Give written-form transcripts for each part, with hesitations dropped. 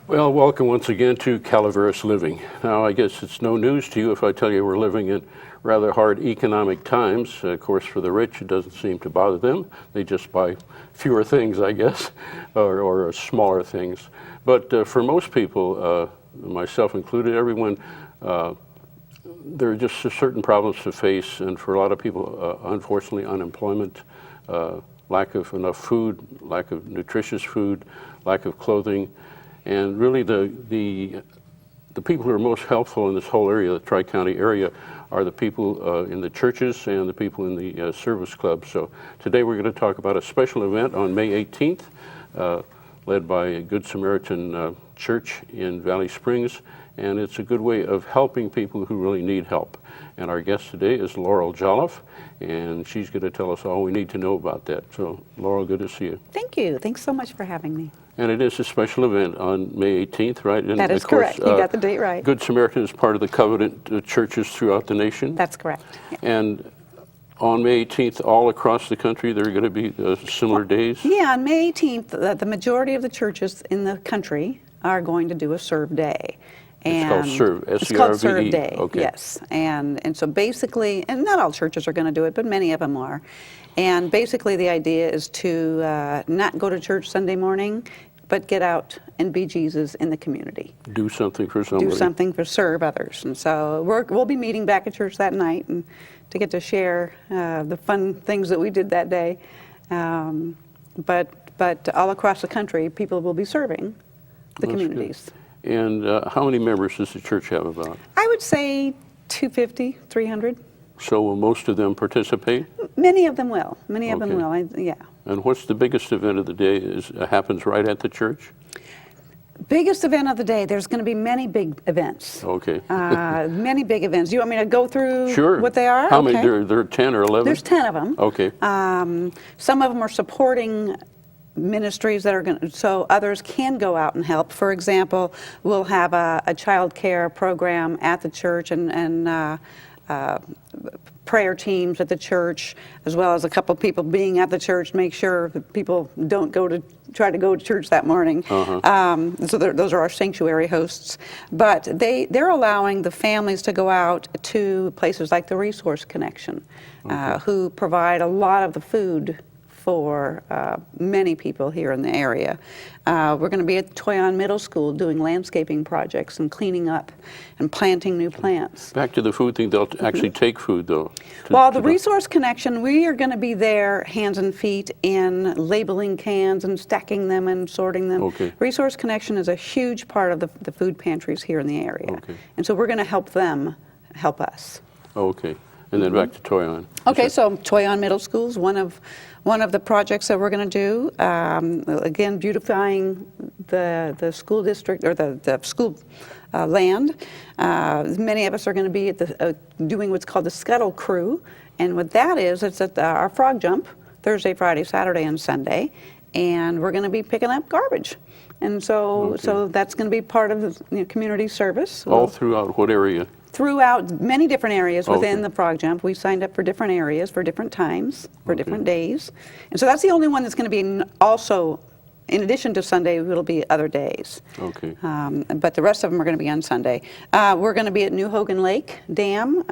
Well, welcome once again to Calaveras Living. Now, I guess it's no news to you if I tell you we're living in rather hard economic times. Of course, for the rich, it doesn't seem to bother them. They just buy fewer things, I guess, or smaller things. But for most people, myself included, everyone, there are just certain problems to face. And for a lot of people, unfortunately, unemployment, lack of enough food, lack of nutritious food, lack of clothing. And really the people who are most helpful in this whole area, the Tri-County area, are the people in the churches and the people in the service clubs. So today we're going to talk about a special event on May 18th, led by Good Samaritan Church in Valley Springs. And it's a good way of helping people who really need help. And our guest today is Laurel Joliff, and she's going to tell us all we need to know about that. So, Laurel, good to see you. Thank you. Thanks so much for having me. And it is a special event on May 18th, right? And that is correct. You got the date right. Good Samaritan is part of the covenant churches throughout the nation. That's correct. Yeah. And on May 18th, all across the country, there are going to be similar days? Yeah, on May 18th, the majority of the churches in the country are going to do a serve day. And it's called Serve, S-E-R-V-E. It's called Serve Day, okay. Yes. And so basically, and not all churches are going to do it, but many of them are. And basically the idea is to not go to church Sunday morning, but get out and be Jesus in the community. Do something for somebody. Do something for serve others. And so we'll be meeting back at church that night and to get to share the fun things that we did that day. But all across the country, people will be serving the communities. Good. And how many members does the church have about? I would say 250, 300. So will most of them participate? Many of them will. Many of them will, yeah. And what's the biggest event of the day? Happens right at the church? Biggest event of the day, there's going to be many big events. Okay. Many big events. You want me to go through sure. what they are? How many? There are 10 or 11? There's 10 of them. Okay. Some of them are supporting ministries that are going to, so others can go out and help. For example, we'll have a child care program at the church and prayer teams at the church, as well as a couple of people being at the church, make sure that people don't try to go to church that morning. So those are our sanctuary hosts. But they're allowing the families to go out to places like the Resource Connection, who provide a lot of the food for many people here in the area. We're going to be at Toyon Middle School doing landscaping projects and cleaning up and planting new plants. Back to the food thing, they'll actually take food though. Well, the Resource Connection, we are going to be there hands and feet in labeling cans and stacking them and sorting them. Okay. Resource Connection is a huge part of the food pantries here in the area. Okay. And so we're going to help them help us. Okay. And then back to Toyon. Okay, so Toyon Middle School is one of the projects that we're going to do. Again, beautifying the school district or the school land. Many of us are going to be at doing what's called the Scuttle Crew, and what that is, it's at our frog jump Thursday, Friday, Saturday, and Sunday, and we're going to be picking up garbage. And so that's going to be part of the community service. All throughout what area? Throughout many different areas within the frog jump. We signed up for different areas, for different times, for different days. And so that's the only one that's going to be also, in addition to Sunday, it'll be other days. Okay. But the rest of them are going to be on Sunday. We're going to be at New Hogan Lake Dam,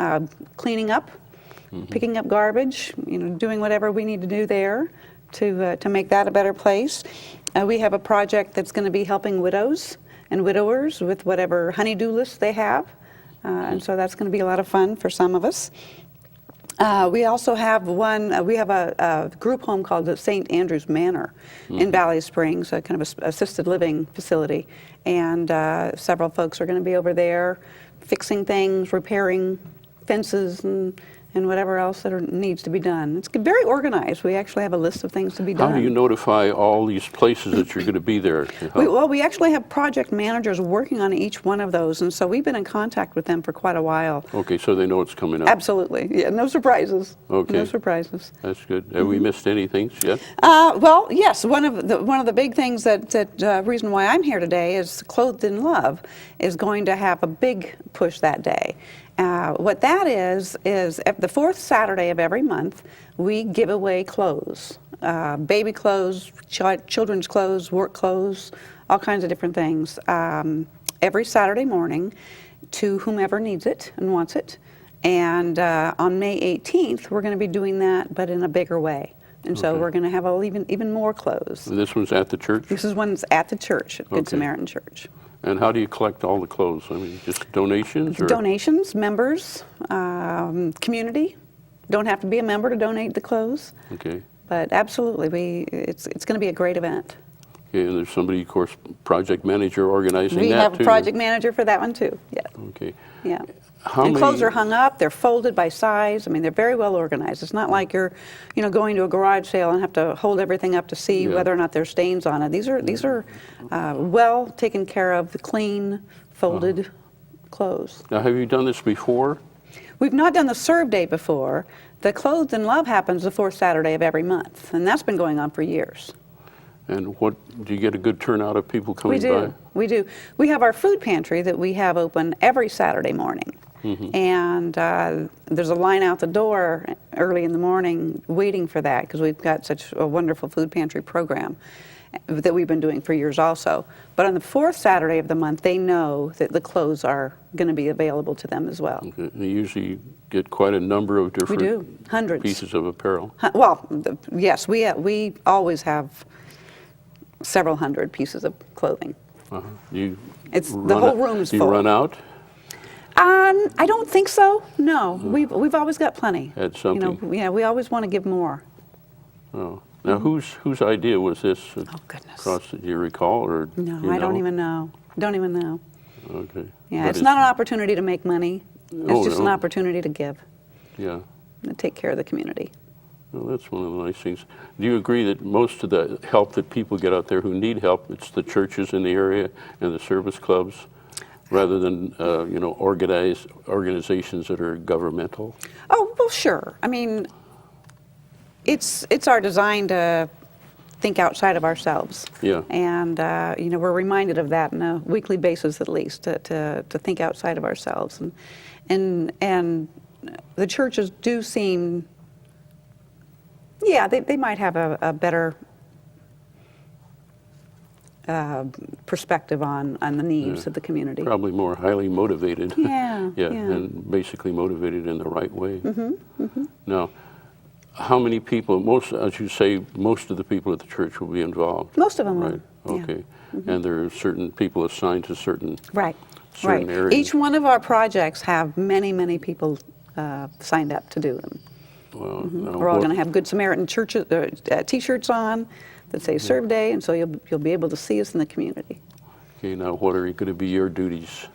cleaning up, picking up garbage, doing whatever we need to do there to make that a better place. We have a project that's going to be helping widows and widowers with whatever honey-do list they have. And so that's going to be a lot of fun for some of us. We also have a group home called the St. Andrews Manor in Valley Springs, a kind of assisted living facility. And several folks are going to be over there fixing things, repairing fences and whatever else that needs to be done. It's very organized. We actually have a list of things to be done. How do you notify all these places that you're going to be there? We actually have project managers working on each one of those, and so we've been in contact with them for quite a while. Okay, so they know it's coming up. Absolutely. Yeah, no surprises. Okay. No surprises. That's good. Have we missed anything yet? Well, yes. One of the big things that reason why I'm here today is Clothed in Love is going to have a big push that day. What that is at the fourth Saturday of every month, we give away clothes, baby clothes, children's clothes, work clothes, all kinds of different things. Every Saturday morning to whomever needs it and wants it. And on May 18th, we're going to be doing that, but in a bigger way. And so Okay. we're going to have even more clothes. This one's at the church? This is one's at the church, at Good Okay. Samaritan Church. And how do you collect all the clothes? I mean, just donations? Or? Donations, members, community. Don't have to be a member to donate the clothes. Okay. But absolutely, it's going to be a great event. Okay, and there's somebody, of course, project manager organizing We that have a too? project manager for that one too. Yeah. Okay. Yeah. How And many? clothes are hung up, they're folded by size. I mean, they're very well organized. It's not like you're, going to a garage sale and have to hold everything up to see Yeah. whether or not there's stains on it. These are well taken care of, clean, folded clothes. Now, have you done this before? We've not done the Serve Day before. The Clothed in Love happens the fourth Saturday of every month, and that's been going on for years. And what, do you get a good turnout of people coming We do. by? We do. We have our food pantry that we have open every Saturday morning. And there's a line out the door early in the morning waiting for that because we've got such a wonderful food pantry program that we've been doing for years also. But on the fourth Saturday of the month, they know that the clothes are going to be available to them as well. Okay. You usually get quite a number of We different do. Hundreds. pieces of apparel. Well, yes, we always have several hundred pieces of clothing. You It's the run whole out- room is you full. run out? I don't think so. No, we've always got plenty. Had something. We always want to give more. Oh. Now, whose idea was this? Oh goodness. Do you recall, or No, you I don't know? even know. Don't even know. Okay. Yeah, But it's not an opportunity to make money. Oh, It's just an no. opportunity to give, Yeah. and take care of the community. Well, that's one of the nice things. Do you agree that most of the help that people get out there who need help, it's the churches in the area and the service clubs, rather than organizations that are governmental? Oh well, sure. I mean, it's our design to think outside of ourselves. Yeah. And we're reminded of that on a weekly basis, at least, to think outside of ourselves. And the churches do seem, yeah, they might have a better perspective on the needs Yeah. of the community. Probably more highly motivated. Yeah, yeah, yeah. and basically motivated in the right way. Now, how many people, as you say, most of the people at the church will be involved? Most of them Right, will, yeah. okay. And there are certain people assigned to certain Right, certain right. areas. Each one of our projects have many, many people signed up to do them. Well, We're all going to have Good Samaritan churches, T-shirts on that say Serve Day, and so you'll be able to see us in the community. Okay, now what are going to be your duties?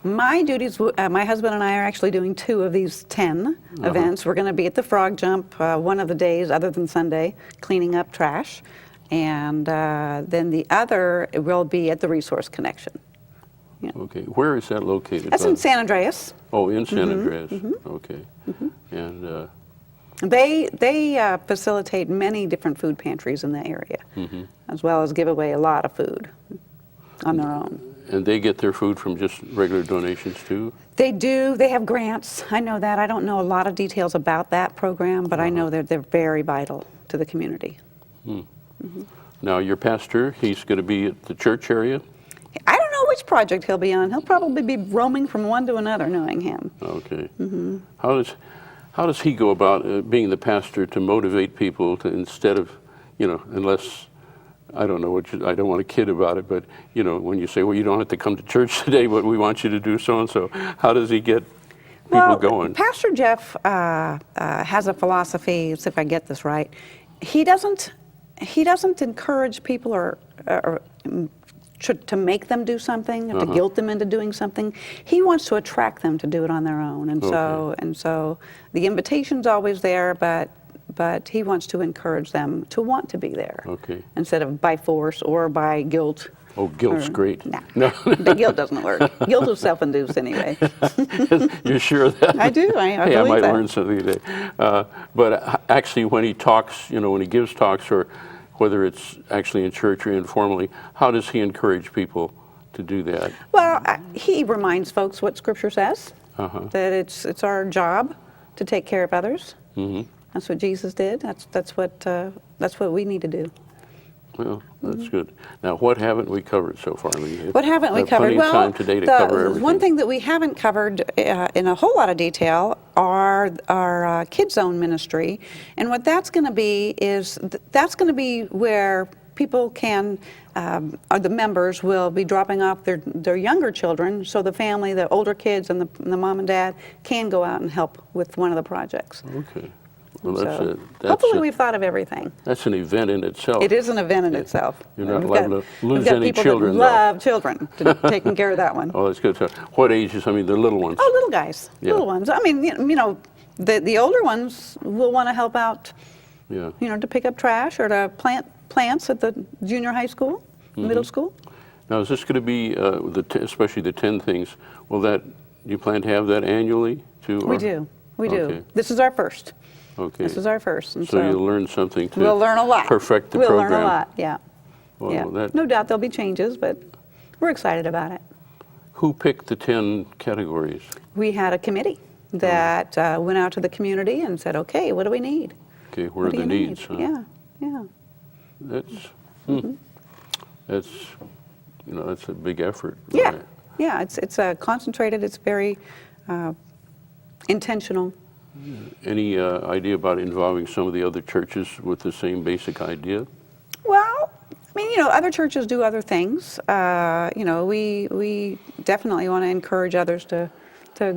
My duties, my husband and I are actually doing 2 of these 10 events. We're going to be at the Frog Jump one of the days, other than Sunday, cleaning up trash. And then the other will be at the Resource Connection. Okay, where is that located? That's in San Andreas. Oh, in San Andreas. Okay. And They facilitate many different food pantries in the area, as well as give away a lot of food on their own. they get their food from just regular donations too? They do. They have grants. I know that. I don't know a lot of details about that program, but I know they're very vital to the community. Now, your pastor, he's going to be at the church area? I don't know which project he'll be on. He'll probably be roaming from one to another, knowing him. Okay. How does he go about being the pastor to motivate people to, instead of, unless, I don't know I don't want to kid about it, but, when you say, well, you don't have to come to church today, but we want you to do so-and-so, how does he get people going? Pastor Jeff has a philosophy, let's see if I get this right. He doesn't encourage people or to make them do something, or to guilt them into doing something. He wants to attract them to do it on their own, and so the invitation's always there, but he wants to encourage them to want to be there, Okay. instead of by force or by guilt. Oh, guilt's great. Nah, No. the guilt doesn't work. Guilt is self-induced anyway. You're sure of that? I do. I Hey, I believe might that. learn something today. But actually, when he talks, when he gives talks, or whether it's actually in church or informally, how does he encourage people to do that? Well, he reminds folks what Scripture says, that it's our job to take care of others. That's what Jesus did. That's what we need to do. Well, that's good. Now, what haven't we covered so far? I mean, What haven't we have covered? Plenty of time today to cover everything. One thing that we haven't covered in a whole lot of detail are our Kids Zone ministry, and what that's going to be is that's going to be where people can, or the members will be dropping off their younger children, so the family, the older kids, and the mom and dad can go out and help with one of the projects. Okay. Well, So hopefully we've thought of everything. That's an event in itself. It is an event in itself. You're not We've liable got- to lose we've got any people children, that though. love children, taking care of that one. Oh, that's good. So what ages? I mean, the little ones. Oh, little guys, Yeah. little ones. I mean, you know, the older ones will want to help out, Yeah. you know, to pick up trash or to plant plants at the junior high school, middle school. Now, is this going to be, especially the 10 things, you plan to have that annually too? We do. Okay. This is our first. Okay. This is our first. And So you'll learn something to we'll learn a lot. perfect the we'll program. learn a lot, yeah. Well, Yeah. No doubt there'll be changes, but we're excited about it. Who picked the 10 categories? We had a committee that went out to the community and said, okay, what do we need? Okay, where What are do the you needs? need? Huh? Yeah. That's, that's, that's a big effort. Yeah, Right. yeah, it's concentrated, it's very intentional. Any idea about involving some of the other churches with the same basic idea? Well, I mean, you know, other churches do other things. You know, we definitely want to encourage others to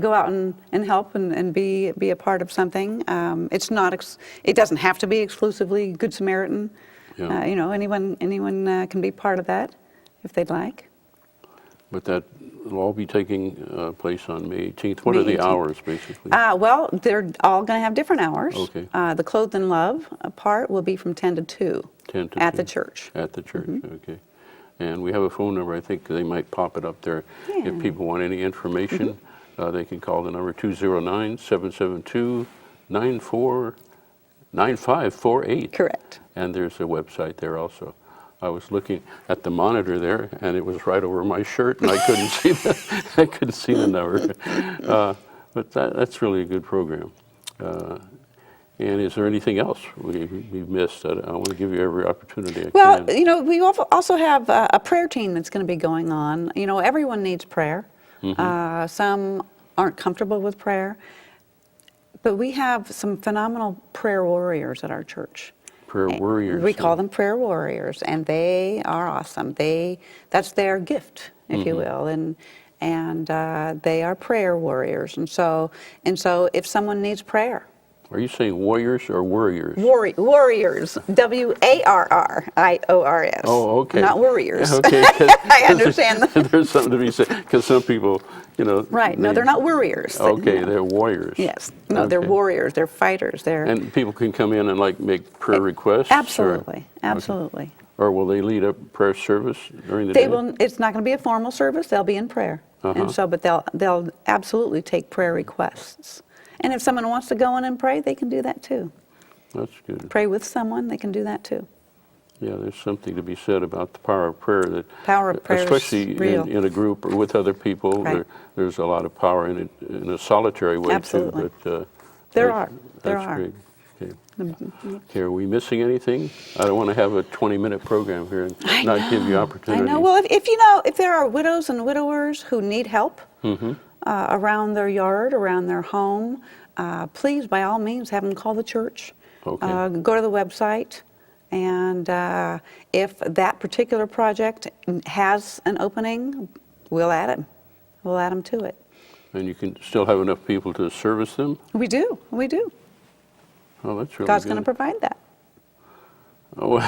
go out and help and be a part of something. It's not, it doesn't have to be exclusively Good Samaritan. Yeah. You know, anyone can be part of that if they'd like. But that will all be taking place on May 18th. What May are the 18th. hours, basically? Well, they're all going to have different hours. Okay. The Clothed in Love part will be from 10 to 2 10 to at 2. the church. At the church, okay. And we have a phone number. I think they might pop it up there. Yeah. If people want any information, they can call the number 209-772-9548. Correct. And there's a website there also. I was looking at the monitor there, and it was right over my shirt, and I couldn't see I couldn't see the number. But that's really a good program. And is there anything else we've missed? I want to give you every opportunity I Well, can. you know, we also have a prayer team that's going to be going on. You know, everyone needs prayer. Some aren't comfortable with prayer. But we have some phenomenal prayer warriors at our church. Prayer warriors. We call them prayer warriors, and they are awesome. That's their gift, if you will, and they are prayer warriors. And so if someone needs prayer, Are you saying warriors or warriors? warriors, WARRIORS. Oh, okay. Not worriers. Okay. I understand. There's something to be said, because some people, Right. No, they're not worriers. Okay, No. they're warriors. Yes. No, they're Okay. warriors. They're fighters. They're And people can come in and make prayer requests? absolutely, Or, absolutely. or will they lead a prayer service during the They day? will. It's not going to be a formal service. They'll be in prayer, and so, but they'll absolutely take prayer requests. And if someone wants to go in and pray, they can do that too. That's good. Pray with someone, they can do that too. Yeah, there's something to be said about the power of prayer. Power of prayer is especially real. in a group or with other people. Right. There's a lot of power in it in a solitary way Absolutely. too. But There that's- are. There that's are. great. Okay. Okay, are we missing anything? I don't want to have a 20-minute program here and not give you I opportunity. know. Well, if there are widows and widowers who need help around their yard, around their home, please, by all means, have them call the church. Okay. Go to the website, and if that particular project has an opening, we'll add them. We'll add them to it. And you can still have enough people to service them? We do. We do. Oh, that's really God's good. going to provide that. Oh,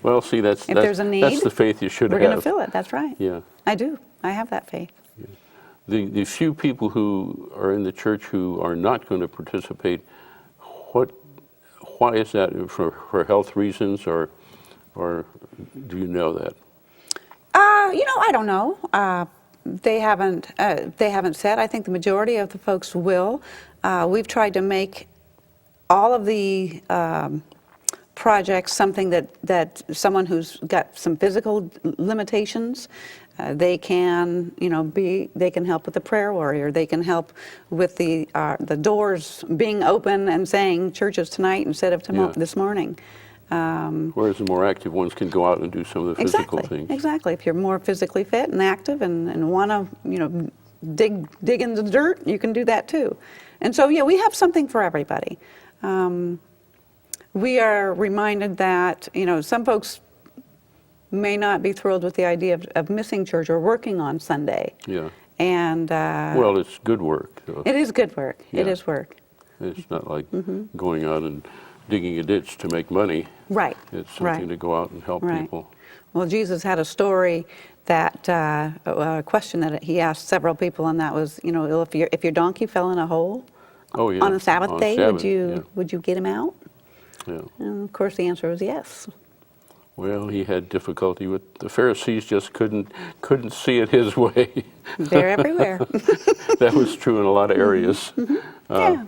well, see, that's there's a need, that's the faith you should We're have. going to fill it. That's right. Yeah. I do. I have that faith. The few people who are in the church who are not going to participate, why is that? For health reasons, or do you know that? I don't know. They haven't said. I think the majority of the folks will. We've tried to make all of the projects something that someone who's got some physical limitations, they can they can help with the prayer warrior. They can help with the doors being open and saying churches tonight instead of tomorrow, Yeah. this morning. Whereas the more active ones can go out and do some of the physical things. Exactly. If you're more physically fit and active and want to, dig in the dirt, you can do that too. And so, yeah, we have something for everybody. We are reminded that, some folks may not be thrilled with the idea of missing church or working on Sunday. Yeah. And Well, it's good work. So it is good work. Yeah. It is work. it's not like going out and digging a ditch to make money. Right. It's something to go out and help Right. people. Well, Jesus had a story that a question that he asked several people, and that was, if your donkey fell in a hole Oh, yeah. on a Sabbath On day, Sabbath, would you get him out? Yeah. And of course, the answer was yes. Well, he had difficulty with the Pharisees. Just couldn't see it his way. They're everywhere. That was true in a lot of areas. Yeah.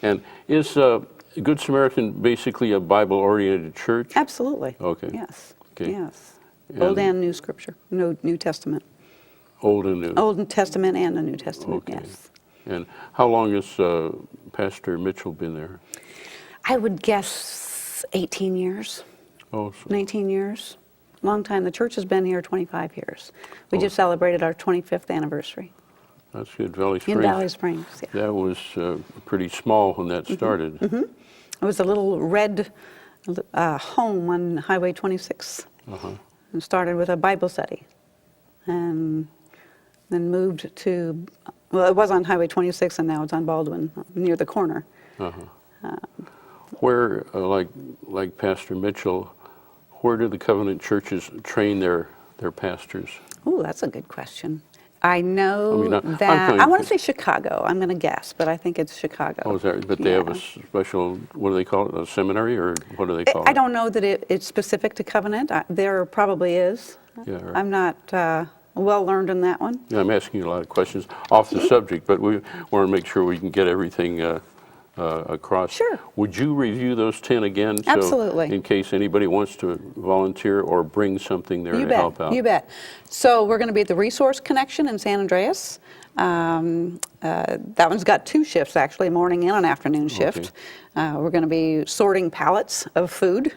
And is Good Samaritan basically a Bible-oriented church? Absolutely. Okay. Yes. Okay. Yes. Old and New Scripture. No, New Testament. Old and New. Old Testament and the New Testament. Okay. Yes. And how long has Pastor Mitchell been there? I would guess 18 years. Oh, 19 years. Long time. The church has been here 25 years. We Oh. just celebrated our 25th anniversome. That's good. Valley Springs. In Valley Springs, yeah. That was pretty small when that started. It was a little red home on Highway 26. And started with a Bible study. And then moved to, well, it was on Highway 26 and now it's on Baldwin, near the corner. Where, like Pastor Mitchell, where do the covenant churches train their pastors? Oh, that's a good question. I know I'm that, going I want to to- say Chicago. I'm going to guess, but I think it's Chicago. Oh, is that, but they have a special, what do they call it, a seminary, or what do they call it? I don't know that it's specific to covenant. There probably is. Yeah, right. I'm not well learned in that one. Yeah, I'm asking you a lot of questions off the subject, but we want to make sure we can get everything across. Sure. Would you review those 10 again? So Absolutely. in case anybody wants to volunteer or bring something there You to bet. help out. You bet. So we're going to be at the Resource Connection in San Andreas. That one's got 2 shifts, actually, a morning and an afternoon shift. We're going to be sorting pallets of food.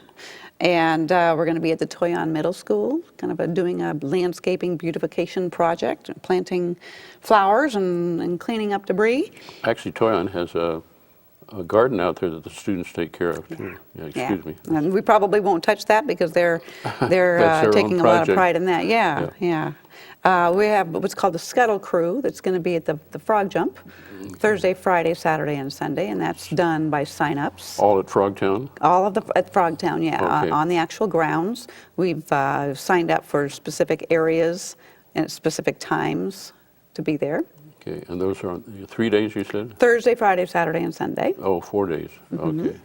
And we're going to be at the Toyon Middle School, kind of doing a landscaping beautification project, planting flowers and cleaning up debris. Actually, Toyon has a garden out there that the students take care of, too. Yeah, excuse me. And we probably won't touch that because they're their own taking a lot of project. pride in that. Yeah. We have what's called the Scuttle Crew that's going to be at the Frog Jump Thursday, Friday, Saturday, and Sunday, and that's done by sign-ups. All at Frogtown? All of at Frogtown, yeah, Okay. on the actual grounds. We've signed up for specific areas and at specific times to be there. Okay, and those are on 3 days, you said? Thursday, Friday, Saturday, and Sunday. Oh, 4 days. Okay.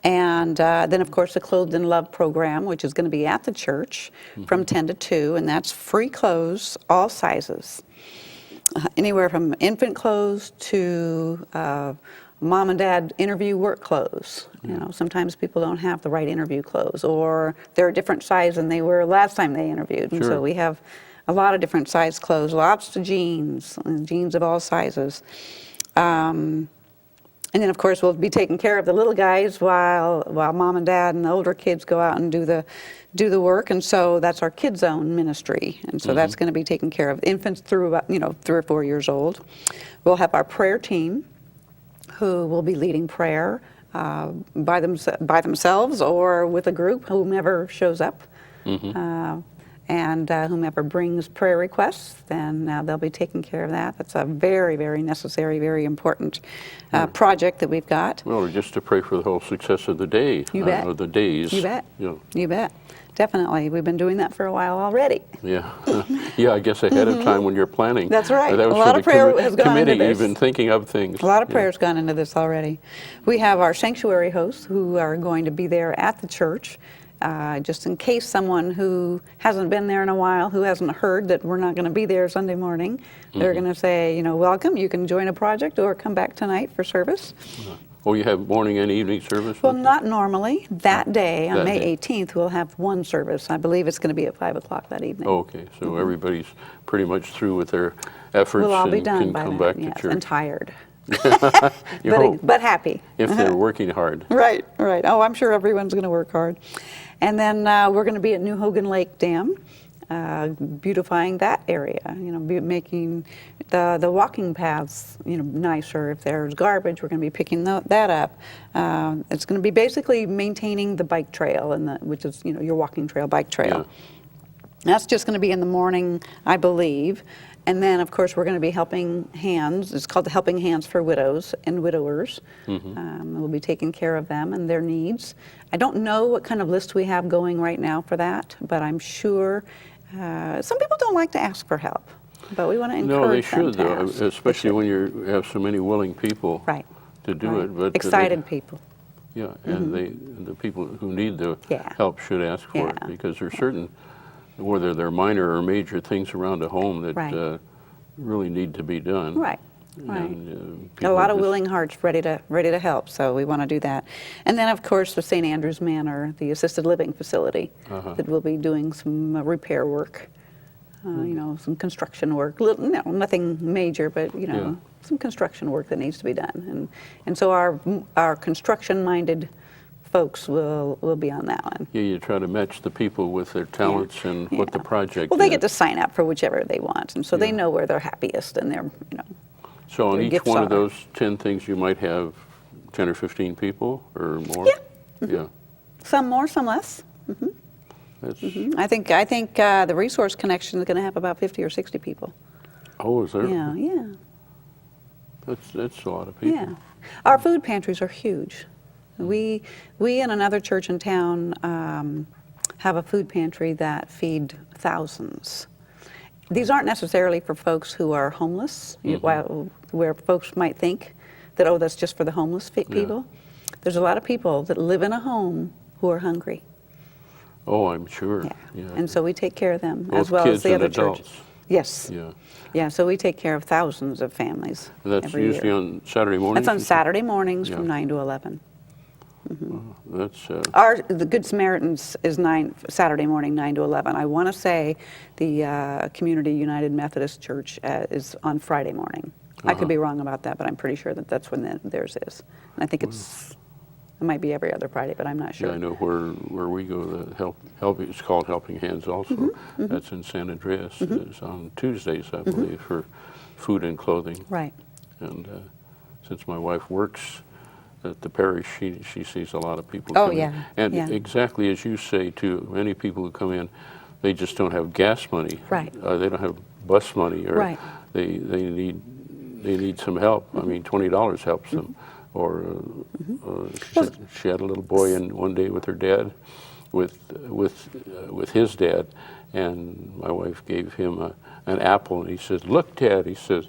And then, of course, the Clothed in Love program, which is going to be at the church from 10 to 2, and that's free clothes, all sizes. Anywhere from infant clothes to mom and dad interview work clothes. Sometimes people don't have the right interview clothes, or they're a different size than they were last time they interviewed. And Sure. so we have a lot of different size clothes, lots of jeans, and jeans of all sizes. And then, of course, we'll be taking care of the little guys while mom and dad and the older kids go out and do the work. And so that's our Kids Zone ministry. And so that's going to be taking care of infants through about 3 or 4 years old. We'll have our prayer team, who will be leading prayer by themselves or with a group, whomever shows up. And whomever brings prayer requests, then they'll be taking care of that. That's a very, very necessary, very important project that we've got. Well, just to pray for the whole success of the day. You bet. Or the days. You bet. Yeah. You bet. Definitely. We've been doing that for a while already. Yeah. Yeah, I guess ahead of time when you're planning. That's right. That was A lot for of the prayer has gone into committee this. even thinking of things. A lot of Yeah. prayer's gone into this already. We have our sanctuary hosts who are going to be there at the church. Just in case someone who hasn't been there in a while, who hasn't heard that we're not going to be there Sunday morning, they're going to say, welcome, you can join a project or come back tonight for service. Oh, you have morning and evening service? Well, not normally. That day, on That May day. 18th, we'll have one service. I believe it's going to be at 5 o'clock that evening. Oh, okay, so everybody's pretty much through with their efforts We'll all be and done can by come then, back yes, to church. and tired. You hope, but happy. if they're working hard. Right, right. Oh, I'm sure everyone's going to work hard. And then we're going to be at New Hogan Lake Dam, beautifying that area. Making the walking paths, nicer. If there's garbage, we're going to be picking that up. It's going to be basically maintaining the bike trail, which is your walking trail, bike trail. Yeah. That's just going to be in the morning, I believe. And then, of course, we're going to be helping hands. It's called the Helping Hands for Widows and Widowers. We'll be taking care of them and their needs. I don't know what kind of list we have going right now for that, but I'm sure some people don't like to ask for help. But we want to encourage them. No, they should, though, ask. especially when you have so many willing people Right. to do Right. it. But Excited people. Yeah, and the people who need the Yeah. help should ask for it, Yeah. because there's certain, whether they're minor or major things around a home that Right. really need to be done. Right. Right. And, A lot of just- willing hearts ready to help, so we want to do that. And then, of course, the St. Andrews Manor, the assisted living facility, that will be doing some repair work, some construction work. Nothing major, but Yeah. some construction work that needs to be done. And so our construction-minded folks will be on that one. Yeah, you try to match the people with their talents and what the project Well, they is. get to sign up for whichever they want, and so they Yeah. know where they're happiest, and they're So on their each gifts one of are. those 10 things, you might have 10 or 15 people or more? Yeah. Yeah. some more, some less. That's, I think the Resource Connection is going to have about 50 or 60 people. oh, is there? Yeah. That's a lot of people. Yeah. Our food pantries are huge. We and another church in town have a food pantry that feed thousands. These aren't necessarily for folks who are homeless, where folks might think that, oh, that's just for the homeless people. There's a lot of people that live in a home who are hungry. Oh, I'm sure. Yeah. And so we take care of them Both as well kids as the and other adults. churches. Yes. Yeah. Yeah, so we take care of thousands of families And that's every usually year. on Saturday mornings? That's on you said? Saturday mornings Yeah. from 9 to 11. That's, The Good Samaritans is Saturday morning, 9 to 11. I want to say the Community United Methodist Church is on Friday morning. I could be wrong about that, but I'm pretty sure that's when theirs is. And I think it might be every other Friday, but I'm not sure. yeah, I know where we go, the help, it's called Helping Hands also. That's in San Andreas. It's on Tuesdays, I believe, for food and clothing. Right. And since my wife works at the parish, she sees a lot of people Oh, come in. yeah, And yeah. exactly as you say, too, many people who come in, they just don't have gas money. Right. They don't have bus money, or Right. they need some help. I mean, $20 helps them. Or she had a little boy in one day with her dad, with his dad, and my wife gave him an apple, and he said, "Look, Dad," he says,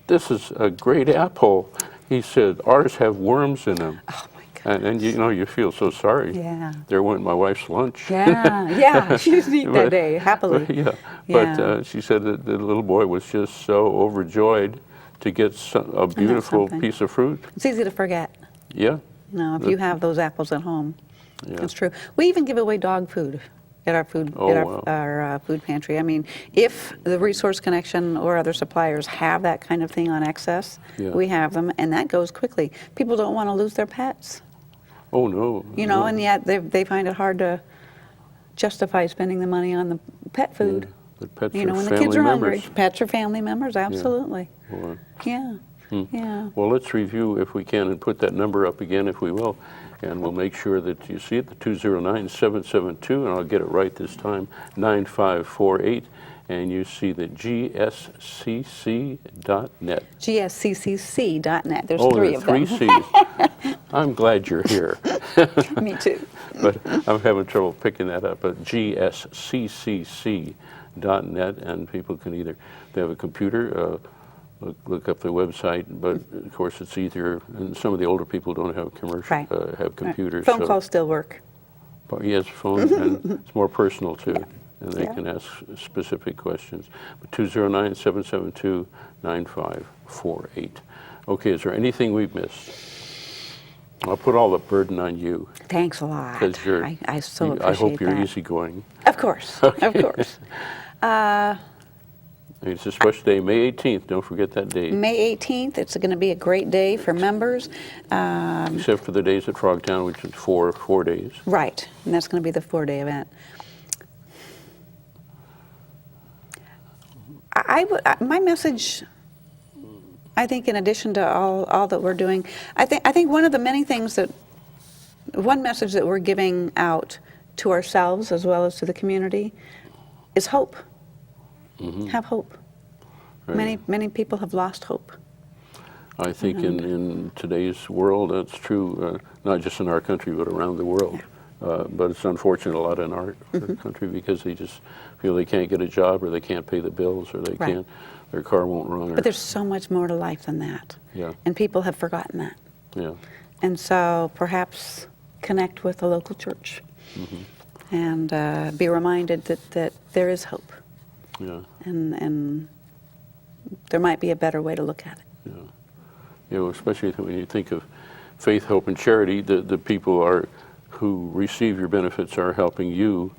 "this is a great apple." He said, "Ours have worms in them." Oh, my God. And you feel so sorry. Yeah. There went my wife's lunch. Yeah, she didn't eat that day, happily. Yeah, Yeah. but she said that the little boy was just so overjoyed to get a beautiful something? piece of fruit. It's easy to forget, Yeah. if you have those apples at home. Yeah. That's true. We even give away dog food at our Oh, our food pantry. I mean, if the Resource Connection or other suppliers have that kind of thing on excess, Yeah. we have them, and that goes quickly. People don't want to lose their pets, Oh, no. no. and yet they find it hard to justify spending the money on the pet food. But pets When are the family kids are members. hungry, pets are family members. Absolutely. Boy. Yeah. Yeah. Well, let's review if we can and put that number up again if we will. And we'll make sure that you see it, the 209-772, and I'll get it right this time, 9548. And you see the gscc.net. gsccc.net. There's Oh, three the of three them. C's. I'm glad you're here. Me too. But I'm having trouble picking that up. But gscc.net, and people can either, they have a computer, look up the website, but of course it's easier, and some of the older people don't have Right. have computers. Phone so- calls still work. But yes, phone, and it's more personal too, and they Yeah. can ask specific questions. But 209-772-9548. Okay, is there anything we've missed? I'll put all the burden on you, Thanks a lot. because you're. I so appreciate I hope you're that. easygoing. Of course, of course. It's a special day, May 18th. Don't forget that date. May 18th, it's going to be a great day for members. Except for the days at Frogtown, which is four days. Right, and that's going to be the 4-day event. My message, I think, in addition to all that we're doing, I think one of the many things one message that we're giving out to ourselves as well as to the community is hope. Have hope. Right. Many people have lost hope. I think in today's world, that's true, not just in our country, but around the world. But it's unfortunate a lot in our country because they just feel they can't get a job or they can't pay the bills or they can't, their car won't run. But there's so much more to life than that. Yeah. And people have forgotten that. Yeah. And so perhaps connect with a local church and be reminded that there is hope. Yeah. And there might be a better way to look at it. Yeah. You know, especially when you think of faith, hope, and charity, the people who receive your benefits are helping you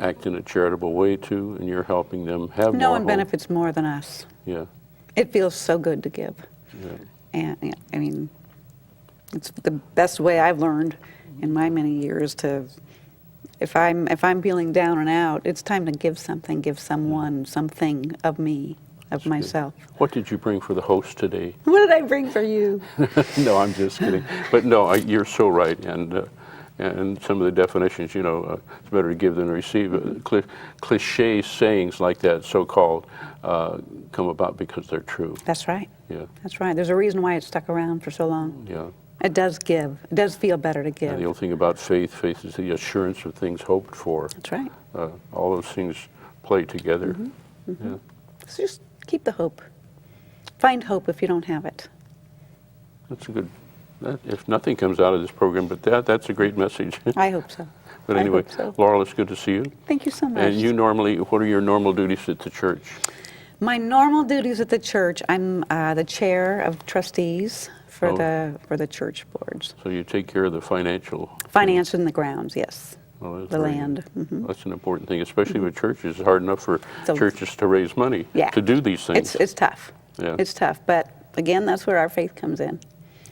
act in a charitable way too, and you're helping them have No more one hope. benefits more than us. Yeah. It feels so good to give. Yeah. And I mean, it's the best way I've learned in my many years to, if I'm feeling down and out, it's time to give something, give someone something of me, of myself. What did you bring for the host today? What did I bring for you? No, I'm just kidding. But no, you're so right. And some of the definitions, you know, it's better to give than receive. Cliche sayings like that, so-called, come about because they're true. That's right. Yeah. That's right. There's a reason why it stuck around for so long. Yeah. It does give. It does feel better to give. And the old thing about faith is the assurance of things hoped for. That's right. All those things play together. Yeah. So just keep the hope. Find hope if you don't have it. That's a good. If nothing comes out of this program, but that's a great message. I hope so. But I anyway, hope so. Laurel, it's good to see you. Thank you so much. And you normally, what are your normal duties at the church? My normal duties at the church, I'm the chair of trustees for the church boards. So you take care of the financial. Finance and the grounds, yes. Well, that's The very- land. That's an important thing, especially with churches. It's hard enough for So- churches to raise money Yeah. to do these things. It's tough. Yeah. It's tough, but again, that's where our faith comes in,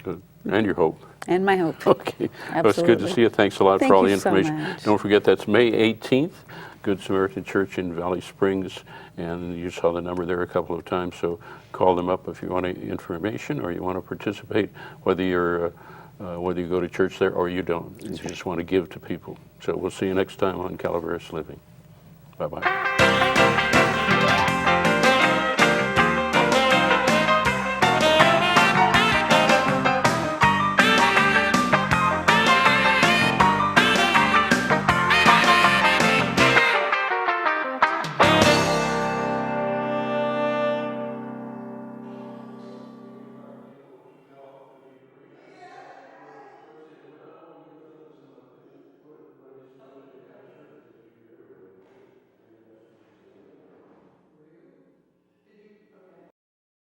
Good. And your hope. and my hope. Okay. Well, it's good to Absolutely. see you. Thanks a lot Thank for all the you so information. much. Don't forget, that's May 18th, Good Samaritan Church in Valley Springs, and you saw the number there a couple of times, so call them up if you want information or you want to participate, whether you go to church there or you don't. You just want to give to people. So we'll see you next time on Calaveras Living. Bye-bye.